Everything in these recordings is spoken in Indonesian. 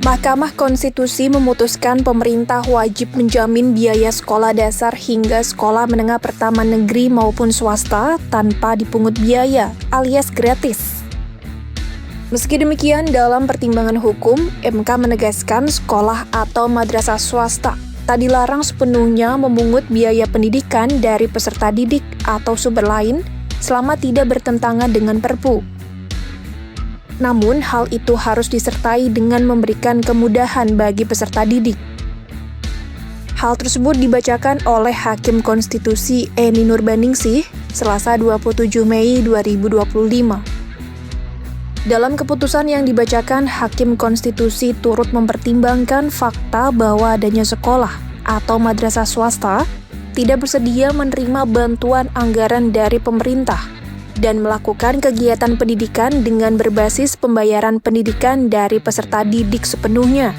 Mahkamah Konstitusi memutuskan pemerintah wajib menjamin biaya sekolah dasar hingga sekolah menengah pertama negeri maupun swasta tanpa dipungut biaya, alias gratis. Meski demikian, dalam pertimbangan hukum, MK menegaskan sekolah atau madrasah swasta tak dilarang sepenuhnya memungut biaya pendidikan dari peserta didik atau sumber lain selama tidak bertentangan dengan Perpu. Namun, hal itu harus disertai dengan memberikan kemudahan bagi peserta didik. Hal tersebut dibacakan oleh Hakim Konstitusi Eni Nurbaningsih, Selasa 27 Mei 2025. Dalam keputusan yang dibacakan, Hakim Konstitusi turut mempertimbangkan fakta bahwa adanya sekolah atau madrasah swasta tidak bersedia menerima bantuan anggaran dari pemerintah dan melakukan kegiatan pendidikan dengan berbasis pembayaran pendidikan dari peserta didik sepenuhnya.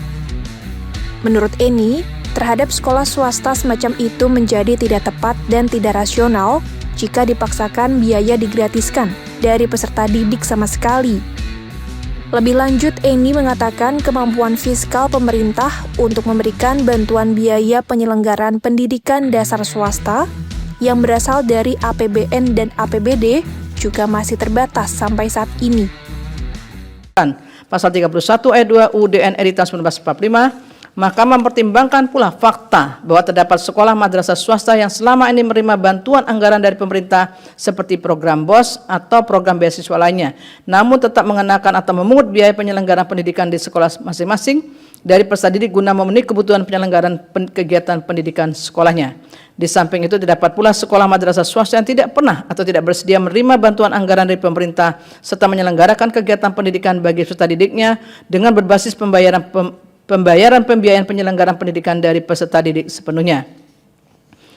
Menurut Eni, terhadap sekolah swasta semacam itu menjadi tidak tepat dan tidak rasional jika dipaksakan biaya digratiskan dari peserta didik sama sekali. Lebih lanjut, Eni mengatakan kemampuan fiskal pemerintah untuk memberikan bantuan biaya penyelenggaraan pendidikan dasar swasta yang berasal dari APBN dan APBD juga masih terbatas sampai saat ini. Pasal 31 ayat 2 UUD NRI tahun 1945, Mahkamah mempertimbangkan pula fakta bahwa terdapat sekolah madrasah swasta yang selama ini menerima bantuan anggaran dari pemerintah seperti program BOS atau program beasiswa lainnya, namun tetap mengenakan atau memungut biaya penyelenggaraan pendidikan di sekolah masing-masing dari peserta didik guna memenuhi kebutuhan penyelenggaraan kegiatan pendidikan sekolahnya. Di samping itu, terdapat pula sekolah madrasah swasta yang tidak pernah atau tidak bersedia menerima bantuan anggaran dari pemerintah serta menyelenggarakan kegiatan pendidikan bagi peserta didiknya dengan berbasis pembayaran penyelenggaraan pendidikan dari peserta didik sepenuhnya.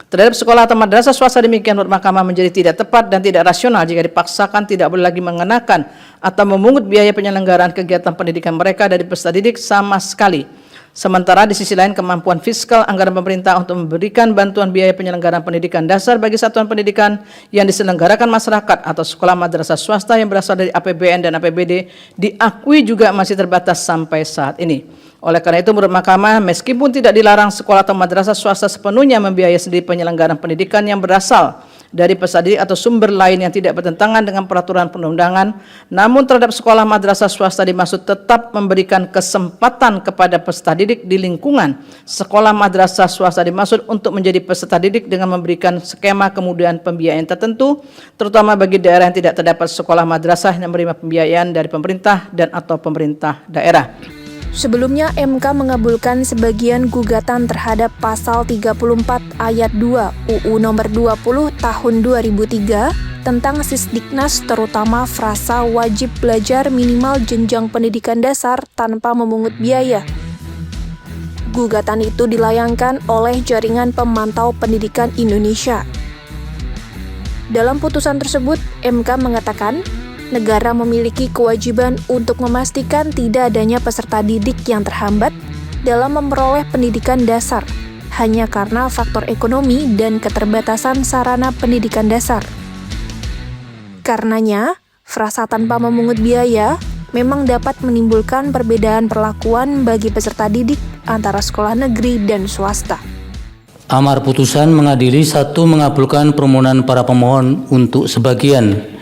Terhadap sekolah atau madrasah swasta demikian, menurut Mahkamah menjadi tidak tepat dan tidak rasional jika dipaksakan tidak boleh lagi mengenakan atau memungut biaya penyelenggaraan kegiatan pendidikan mereka dari peserta didik sama sekali. Sementara di sisi lain, kemampuan fiskal anggaran pemerintah untuk memberikan bantuan biaya penyelenggaraan pendidikan dasar bagi satuan pendidikan yang diselenggarakan masyarakat atau sekolah madrasah swasta yang berasal dari APBN dan APBD diakui juga masih terbatas sampai saat ini. Oleh karena itu, menurut Mahkamah, meskipun tidak dilarang sekolah atau madrasah swasta sepenuhnya membiayai sendiri penyelenggaraan pendidikan yang berasal dari peserta didik atau sumber lain yang tidak bertentangan dengan peraturan perundang-undangan, namun terhadap sekolah madrasah swasta dimaksud tetap memberikan kesempatan kepada peserta didik di lingkungan sekolah madrasah swasta dimaksud untuk menjadi peserta didik dengan memberikan skema kemudahan pembiayaan tertentu, terutama bagi daerah yang tidak terdapat sekolah madrasah yang menerima pembiayaan dari pemerintah dan atau pemerintah daerah. Sebelumnya, MK mengabulkan sebagian gugatan terhadap Pasal 34 Ayat 2 UU Nomor 20 Tahun 2003 tentang Sisdiknas, terutama frasa wajib belajar minimal jenjang pendidikan dasar tanpa memungut biaya. Gugatan itu dilayangkan oleh Jaringan Pemantau Pendidikan Indonesia. Dalam putusan tersebut, MK mengatakan, negara memiliki kewajiban untuk memastikan tidak adanya peserta didik yang terhambat dalam memperoleh pendidikan dasar hanya karena faktor ekonomi dan keterbatasan sarana pendidikan dasar. Karenanya, frasa tanpa memungut biaya memang dapat menimbulkan perbedaan perlakuan bagi peserta didik antara sekolah negeri dan swasta. Amar putusan mengadili: 1. Mengabulkan permohonan para pemohon untuk sebagian.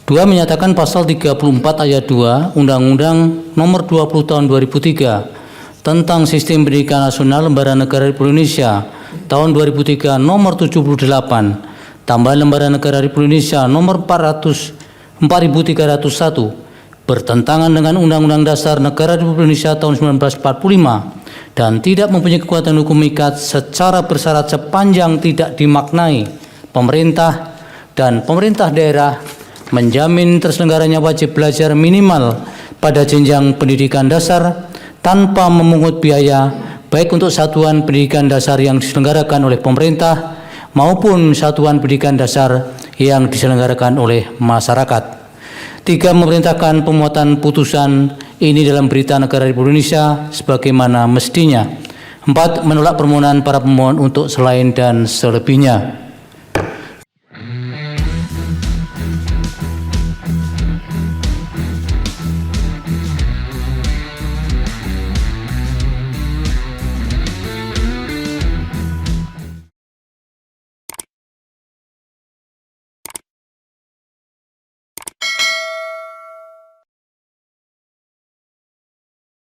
2. Menyatakan pasal 34 ayat 2 Undang-Undang Nomor 20 Tahun 2003 tentang Sistem Pendidikan Nasional Lembaga Negara Republik Indonesia tahun 2003 Nomor 78 tambahan Lembaga Negara Republik Indonesia Nomor 4301 bertentangan dengan Undang-Undang Dasar Negara Republik Indonesia tahun 1945 dan tidak mempunyai kekuatan hukum ikat secara bersyarat sepanjang tidak dimaknai pemerintah dan pemerintah daerah menjamin terselenggaranya wajib belajar minimal pada jenjang pendidikan dasar tanpa memungut biaya baik untuk satuan pendidikan dasar yang diselenggarakan oleh pemerintah maupun satuan pendidikan dasar yang diselenggarakan oleh masyarakat. 3. Memerintahkan pemuatan putusan ini dalam Berita Negara Republik Indonesia sebagaimana mestinya. 4. Menolak permohonan para pemohon untuk selain dan selebihnya.